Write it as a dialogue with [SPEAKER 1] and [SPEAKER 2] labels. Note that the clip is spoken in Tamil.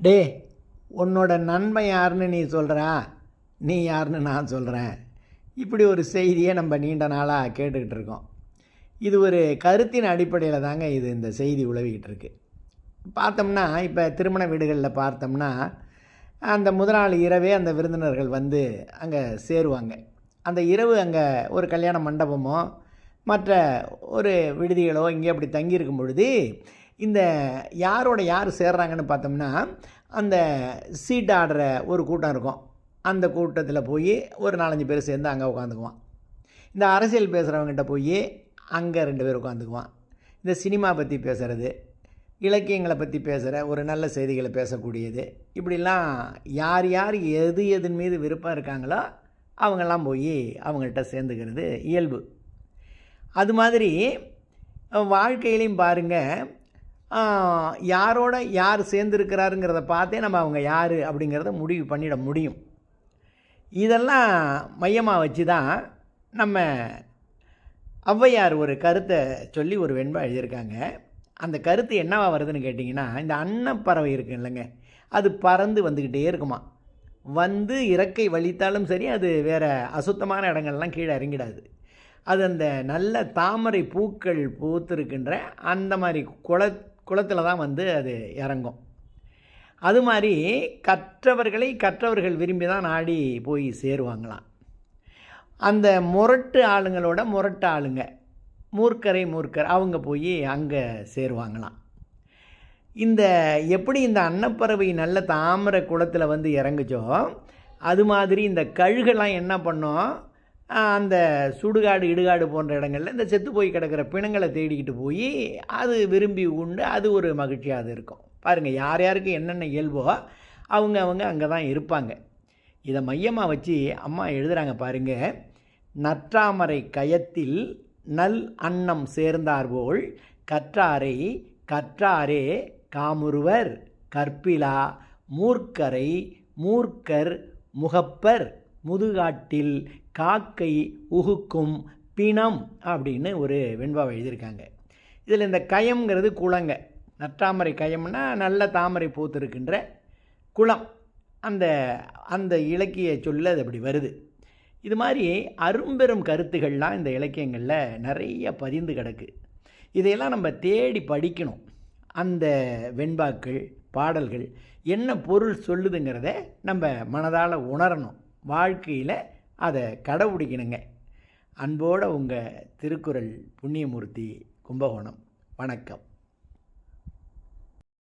[SPEAKER 1] டே, உன்னோட நண்பன் யாருன்னு நீ சொல்கிறா, நீ யாருன்னு நான் சொல்கிறேன். இப்படி ஒரு செய்தியை நம்ம நீண்ட நாளாக கேட்டுக்கிட்டு இருக்கோம். இது ஒரு கருத்தின் அடிப்படையில் தாங்க இந்த செய்தி உலவிக்கிட்டு இருக்கு. பார்த்தோம்னா இப்போ திருமண வீடுகளில் பார்த்தோம்னா அந்த முதல் நாள் இரவே அந்த விருந்தினர்கள் வந்து அங்கே சேருவாங்க. அந்த இரவு அங்கே ஒரு கல்யாண மண்டபமோ மற்ற ஒரு விடுதிகளோ இங்கே அப்படி தங்கியிருக்கும் பொழுது இந்த யார் சேர்றாங்கன்னு பார்த்தோம்னா அந்த சீட் ஆடுற ஒரு கூட்டம் இருக்கும். அந்த கூட்டத்தில் போய் ஒரு 4-5 பேர் சேர்ந்து அங்கே உட்காந்துக்குவான். இந்த அரசியல் பேசுகிறவங்ககிட்ட போய் அங்கே 2 பேர் உட்காந்துக்குவான். இந்த சினிமா பற்றி பேசுகிறது, இலக்கியங்களை பற்றி பேசுகிற ஒரு நல்ல செய்திகளை பேசக்கூடியது, இப்படிலாம் யார் எதன் மீது விருப்பம் இருக்காங்களோ அவங்கெல்லாம் போய் அவங்கள்ட்ட சேர்ந்துக்கிறது இயல்பு. அது மாதிரி வாழ்க்கையிலையும் பாருங்கள், யாரோட யார் சேர்ந்துருக்கிறாருங்கிறத பார்த்தே நம்ம அவங்க யார் அப்படிங்கிறத முடிவு பண்ணிட முடியும். இதெல்லாம் மையமாக வச்சு தான் நம்ம ஔவையார் ஒரு கருத்தை சொல்லி ஒரு வெண்பா எழுதியிருக்காங்க. அந்த கருத்து என்னவா வருதுன்னு கேட்டிங்கன்னா, இந்த அன்னப்பறவை இருக்கு இல்லைங்க, அது பறந்து வந்துக்கிட்டே இருக்குமா. வந்து இறக்கை வலித்தாலும் சரி, அது வேறு அசுத்தமான இடங்கள்லாம் கீழே இறங்கிடாது. அது அந்த நல்ல தாமரை பூக்கள் பூத்திருக்கின்ற அந்த மாதிரி குளத்தில் தான் வந்து அது இறங்கும். அது மாதிரி கற்றவர்களை கற்றவர்கள் விரும்பி தான் நாடி போய் சேருவாங்களாம். அந்த முரட்டு ஆளுங்களோட முரட்டு ஆளுங்க, மூர்க்கர் அவங்க போய் அங்கே சேருவாங்களாம். எப்படி இந்த அன்னப்பறவை நல்ல தாமரை குளத்தில் வந்து இறங்குச்சோ, அது மாதிரி இந்த கழுகெல்லாம் என்ன பண்ணோம், அந்த சுடுகாடு இடுகாடு போன்ற இடங்களில் இந்த செத்து போய் கிடக்கிற பிணங்களை தேடிக்கிட்டு போய் அது விரும்பி உண்டு. அது ஒரு மகிழ்ச்சியாக அது இருக்கும். பாருங்கள், யாருக்கு என்னென்ன இயல்போ அவங்க அங்கே தான் இருப்பாங்க. இதை மையமாக வச்சு அம்மா எழுதுகிறாங்க பாருங்கள். நற்றாமரை கயத்தில் நல் அன்னம் சேர்ந்தார்போல் கற்றாரே காமுறுவர் கற்பிலா மூர்க்கர் முகப்பர் முதுகாட்டில் காக்கை உகுக்கும் பிணம் அப்படின்னு ஒரு வெண்பாவை எழுதியிருக்காங்க. இதில் இந்த கயம்ங்கிறது குளங்க. நற்றாமரை கயம்னா நல்ல தாமரை பூத்திருக்கின்ற குளம். அந்த இலக்கிய சொல்ல அது அப்படி வருது. இது மாதிரி அரும்பெரும் கருத்துக்கள்லாம் இந்த இலக்கியங்களில் நிறைய பதிந்து கிடக்கு. இதையெல்லாம் நம்ம தேடி படிக்கணும். அந்த வெண்பாக்கள் பாடல்கள் என்ன பொருள் சொல்லுதுங்கிறத நம்ம மனதால் உணரணும். வாழ்க்கையில் அதை கடைபிடிக்கணுங்க. அன்போடு உங்கள் திருக்குறள் புண்ணியமூர்த்தி, கும்பகோணம். வணக்கம்.